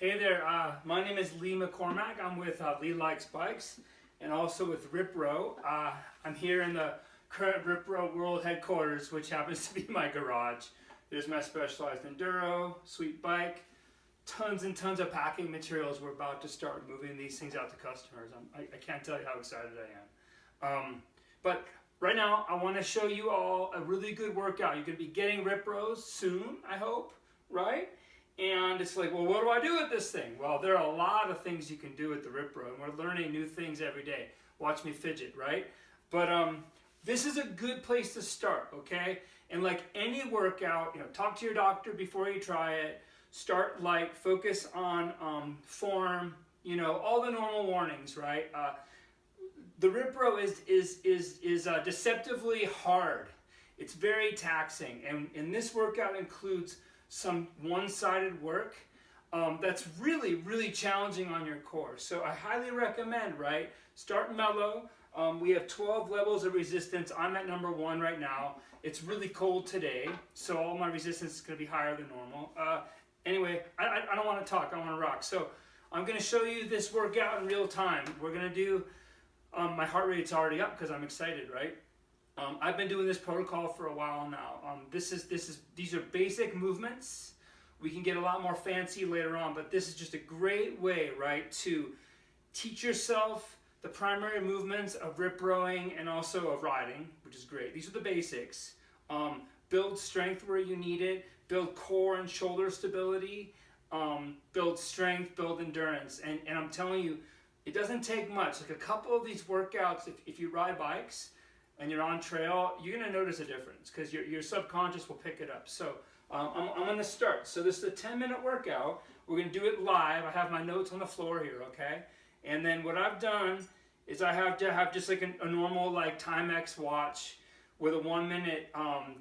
Hey there, my name is Lee McCormack. I'm with Lee Likes Bikes and also with RipRow. I'm here in the current RipRow World headquarters, which happens to be my garage. There's my Specialized Enduro, sweet bike, tons and tons of packing materials. We're about to start moving these things out to customers. I can't tell you how excited I am. But right now, I want to show you all a really good workout. You're going to be getting RipRows soon, I hope, right? And it's like, well, what do I do with this thing? Well, there are a lot of things you can do with the RipRow, and we're learning new things every day. Watch me fidget, right? But this is a good place to start, okay? And like any workout, talk to your doctor before you try it. Start light, focus on form, all the normal warnings, right? The RipRow is deceptively hard. It's very taxing, and this workout includes some one-sided work that's really, really challenging on your core. So I highly recommend, right? Start mellow. We have 12 levels of resistance. I'm at number 1 right now. It's really cold today, so all my resistance is going to be higher than normal. Anyway, I don't want to talk. I want to rock. So I'm going to show you this workout in real time. We're going to do, my heart rate's already up because I'm excited, right? I've been doing this protocol for a while now. These are basic movements. We can get a lot more fancy later on, but this is just a great way, right, to teach yourself the primary movements of RipRowing and also of riding, which is great. These are the basics. Build strength where you need it. Build core and shoulder stability. Build strength, build endurance. And I'm telling you, it doesn't take much. Like a couple of these workouts, if you ride bikes, and you're on trail, you're going to notice a difference because your subconscious will pick it up. So I'm going to start. So this is a 10-minute workout. We're going to do it live. I have my notes on the floor here, okay? And then what I've done is I have to have just like a normal like Timex watch with a 1-minute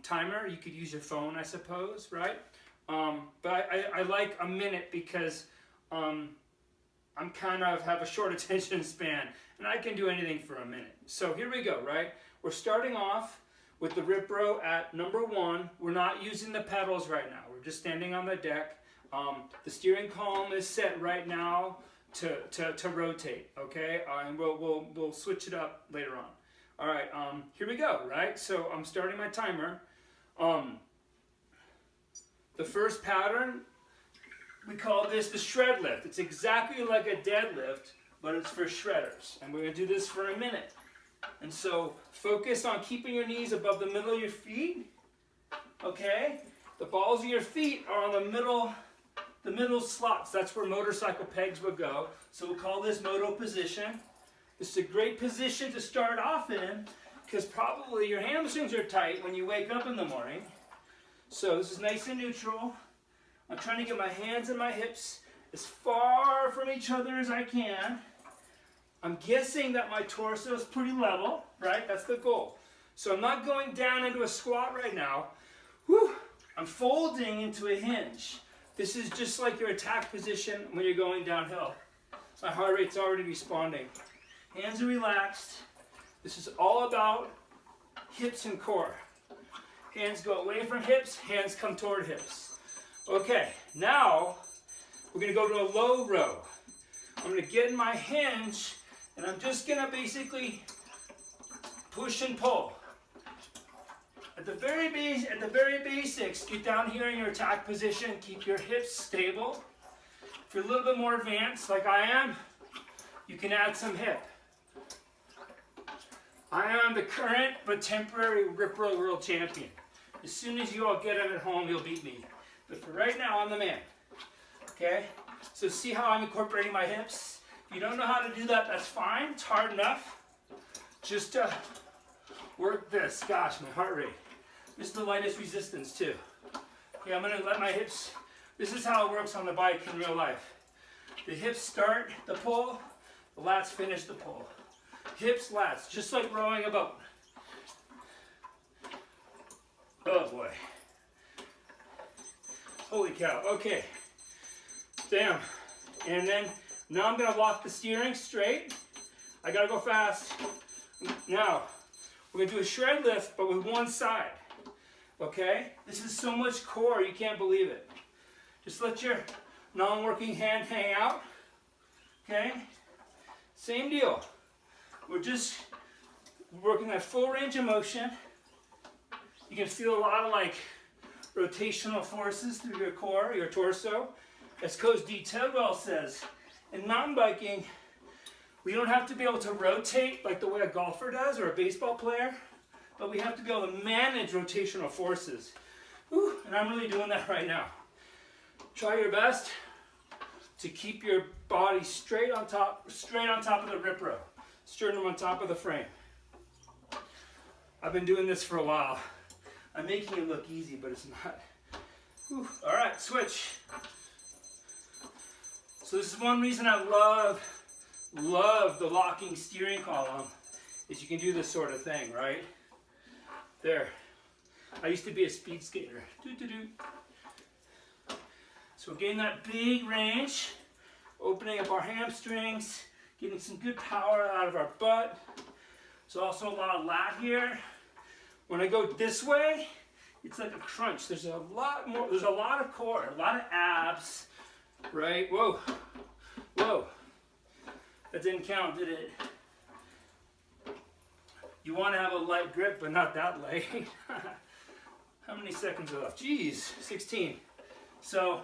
timer. You could use your phone, I suppose, right? But I like a minute because I'm kind of have a short attention span, and I can do anything for a minute. So here we go, right? We're starting off with the RipRow at number 1. We're not using the pedals right now. We're just standing on the deck. The steering column is set right now to rotate, okay? And we'll switch it up later on. All right, here we go, right? So I'm starting my timer. The first pattern, we call this the shred lift. It's exactly like a deadlift, but it's for shredders. And we're going to do this for a minute. And so focus on keeping your knees above the middle of your feet. Okay? The balls of your feet are on the middle slots. That's where motorcycle pegs would go. So we'll call this moto position. This is a great position to start off in because probably your hamstrings are tight when you wake up in the morning. So this is nice and neutral. I'm trying to get my hands and my hips as far from each other as I can. I'm guessing that my torso is pretty level, right? That's the goal. So I'm not going down into a squat right now. Whew. I'm folding into a hinge. This is just like your attack position when you're going downhill. My heart rate's already responding. Hands are relaxed. This is all about hips and core. Hands go away from hips, hands come toward hips. Okay, now we're going to go to a low row. I'm going to get in my hinge, and I'm just going to basically push and pull. At the very basics, get down here in your attack position, keep your hips stable. If you're a little bit more advanced, like I am, you can add some hip. I am the current but temporary RipRow World Champion. As soon as you all get it at home, you'll beat me. But for right now, I'm the man. Okay? So see how I'm incorporating my hips? If you don't know how to do that, that's fine. It's hard enough. Just work this. Gosh, my heart rate. This is the lightest resistance too. Okay, I'm going to let my hips, this is how it works on the bike in real life. The hips start the pull, the lats finish the pull. Hips, lats, just like rowing a boat. Oh boy. Holy cow, okay. Damn. And then, now I'm going to lock the steering straight. I got to go fast. Now, we're going to do a shred lift, but with one side. Okay? This is so much core, you can't believe it. Just let your non-working hand hang out. Okay, same deal. We're just working that full range of motion. You can feel a lot of like rotational forces through your core, your torso. As Coach D. Tidwell says, in mountain biking, we don't have to be able to rotate like the way a golfer does or a baseball player, but we have to be able to manage rotational forces. Whew, and I'm really doing that right now. Try your best to keep your body straight on top of the RipRow, sternum on top of the frame. I've been doing this for a while. I'm making it look easy, but it's not. Whew. All right, switch. So this is one reason I love the locking steering column, is you can do this sort of thing, right? There. I used to be a speed skater. So getting that big range, opening up our hamstrings, getting some good power out of our butt. There's also a lot of lat here. When I go this way, it's like a crunch. There's a lot more, there's a lot of core, a lot of abs, right? Whoa, whoa. That didn't count, did it? You want to have a light grip, but not that light. How many seconds are left? Jeez, 16. So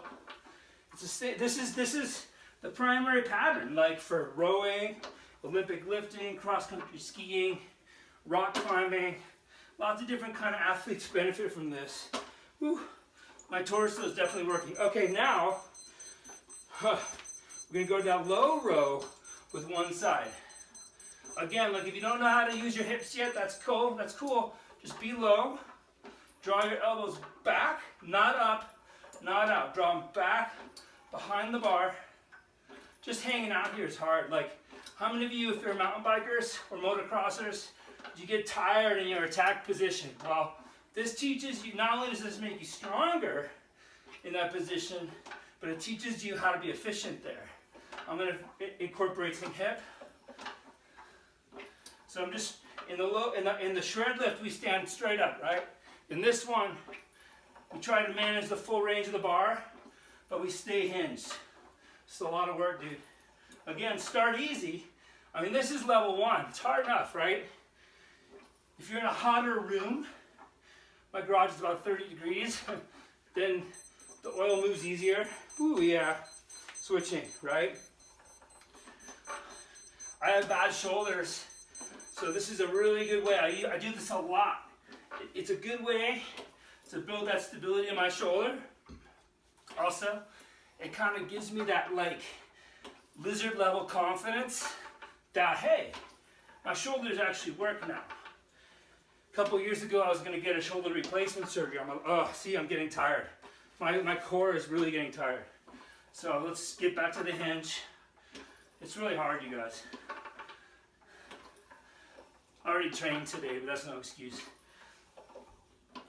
this is the primary pattern, like for rowing, Olympic lifting, cross-country skiing, rock climbing. Lots of different kind of athletes benefit from this. Whew. My torso is definitely working. Okay, now we're gonna go down low row with one side. Again, like if you don't know how to use your hips yet, that's cool. That's cool. Just be low. Draw your elbows back, not up, not out. Draw them back behind the bar. Just hanging out here is hard. Like, how many of you, if you're mountain bikers or motocrossers, you get tired in your attack position? Well, this teaches you, not only does this make you stronger in that position, but it teaches you how to be efficient there. I'm going to incorporate some hip. So I'm just in the shred lift, we stand straight up, right? In this one, we try to manage the full range of the bar, but we stay hinged. It's a lot of work, dude. Again, start easy. I mean, this is level 1. It's hard enough, right? If you're in a hotter room, my garage is about 30 degrees, then the oil moves easier. Ooh, yeah. Switching, right? I have bad shoulders, so this is a really good way. I do this a lot. It's a good way to build that stability in my shoulder. Also, it kind of gives me that like lizard level confidence that, hey, my shoulders actually work now. A couple years ago, I was going to get a shoulder replacement surgery. I'm like, oh, see, I'm getting tired. My core is really getting tired. So let's get back to the hinge. It's really hard, you guys. I already trained today, but that's no excuse.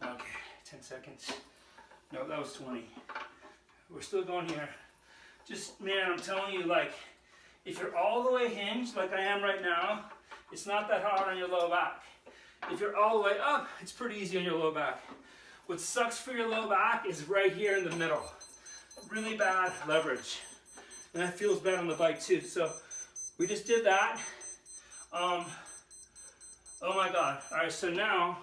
Okay, 10 seconds. No, that was 20. We're still going here. Just, man, I'm telling you, like, if you're all the way hinged, like I am right now, it's not that hard on your low back. If you're all the way up, it's pretty easy on your low back. What sucks for your low back is right here in the middle. Really bad leverage. And that feels bad on the bike too. So we just did that. Oh my God. All right, so now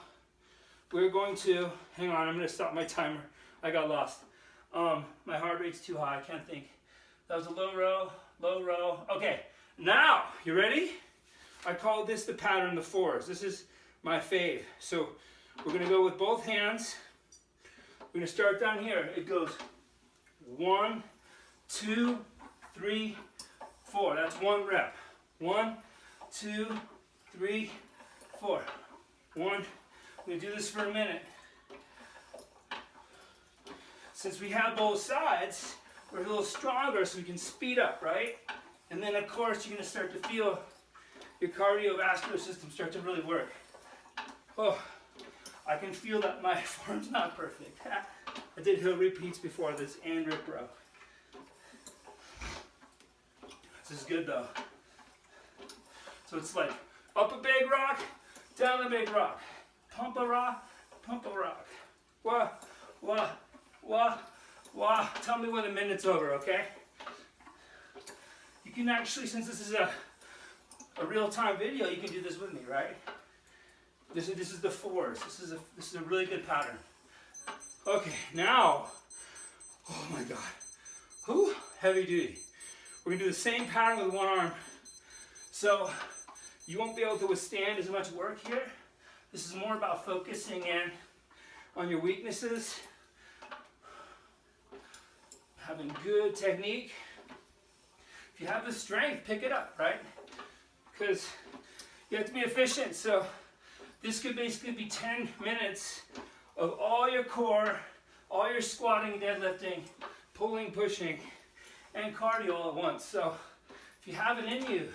we're going to, hang on, I'm gonna stop my timer. I got lost. My heart rate's too high, I can't think. That was a low row, low row. Okay, now, you ready? I call this the pattern the fours. This is my fave. So we're gonna go with both hands. We're gonna start down here. It goes 1, 2, 3, 4. That's 1 rep. 1, 2, 3, 4. 1. I'm gonna do this for a minute. Since we have both sides, we're a little stronger so we can speed up, right? And then of course you're gonna start to feel your cardiovascular system start to really work. Oh, I can feel that my form's not perfect. I did hill repeats before this and RipRow. This is good though. So it's like up a big rock, down a big rock. Pump a rock, pump a rock. Wah, wah, wah, Wow, tell me when the minute's over, okay? You can actually, since this is a real-time video, you can do this with me, right? This is the fours. This is a really good pattern. Okay, now, oh my God, whew, heavy duty. We're gonna do the same pattern with one arm. So you won't be able to withstand as much work here. This is more about focusing in on your weaknesses, having good technique. If you have the strength, pick it up, right? Because you have to be efficient. So this could basically be 10 minutes of all your core, all your squatting, deadlifting, pulling, pushing, and cardio all at once. So if you have it in you,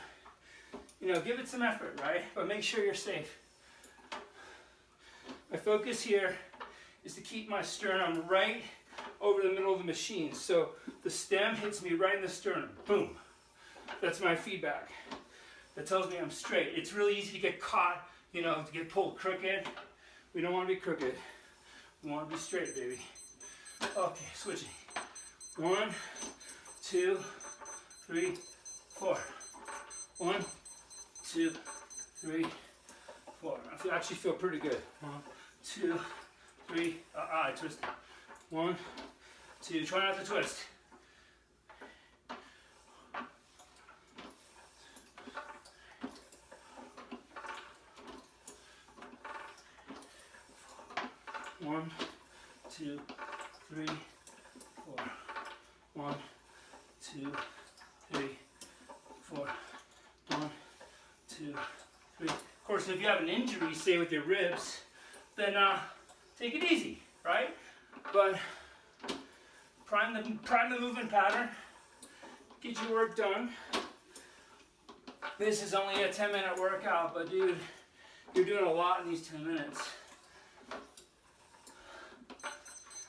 you know, give it some effort, right? But make sure you're safe. My focus here is to keep my sternum right over the middle of the machine. So the stem hits me right in the sternum. Boom. That's my feedback. That tells me I'm straight. It's really easy to get caught, you know, to get pulled crooked. We don't want to be crooked. We want to be straight, baby. Okay, switching. 1, 2, 3, 4. 1, 2, 3, 4. I actually feel pretty good. 1, 2, 3. I twisted. 1, 2. Try not to twist. One, 2, 3, 4. 1, 2, 3, 4. 1, 2, 3. Of course, if you have an injury, say with your ribs, then take it easy, right? But prime the movement pattern. Get your work done. This is only a 10-minute workout, but dude, you're doing a lot in these 10 minutes.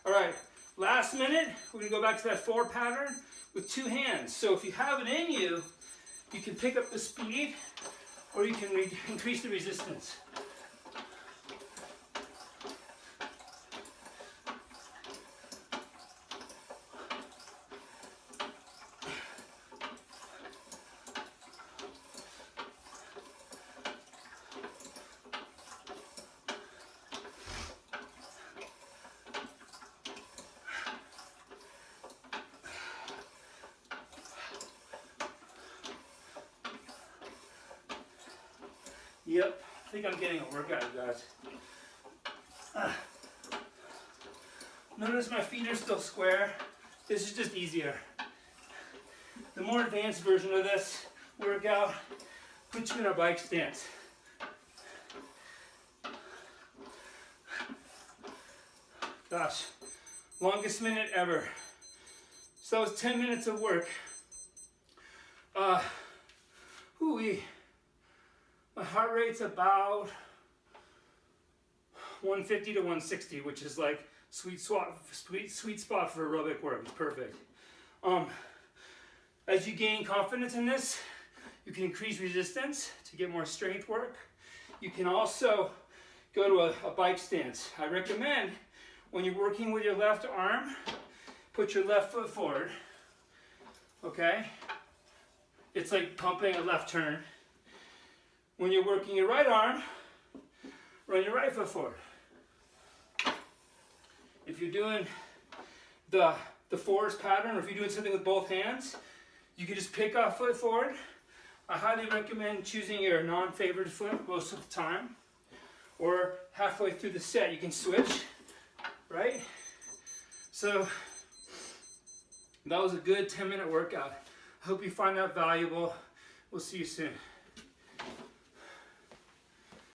All right, last minute, we're gonna go back to that 4 pattern with 2 hands. So if you have it in you, you can pick up the speed or you can increase the resistance. Yep, I think I'm getting a workout, you guys. Notice my feet are still square. This is just easier. The more advanced version of this workout puts you in a bike stance. Gosh, longest minute ever. So that was 10 minutes of work. Hoo-wee. My heart rate's about 150 to 160, which is like sweet spot for aerobic work. It's perfect. As you gain confidence in this, you can increase resistance to get more strength work. You can also go to a bike stance. I recommend when you're working with your left arm, put your left foot forward. Okay? It's like pumping a left turn. When you're working your right arm, run your right foot forward. If you're doing the fours pattern, or if you're doing something with both hands, you can just pick a foot forward. I highly recommend choosing your non-favored foot most of the time. Or halfway through the set, you can switch, right? So that was a good 10-minute workout. I hope you find that valuable. We'll see you soon.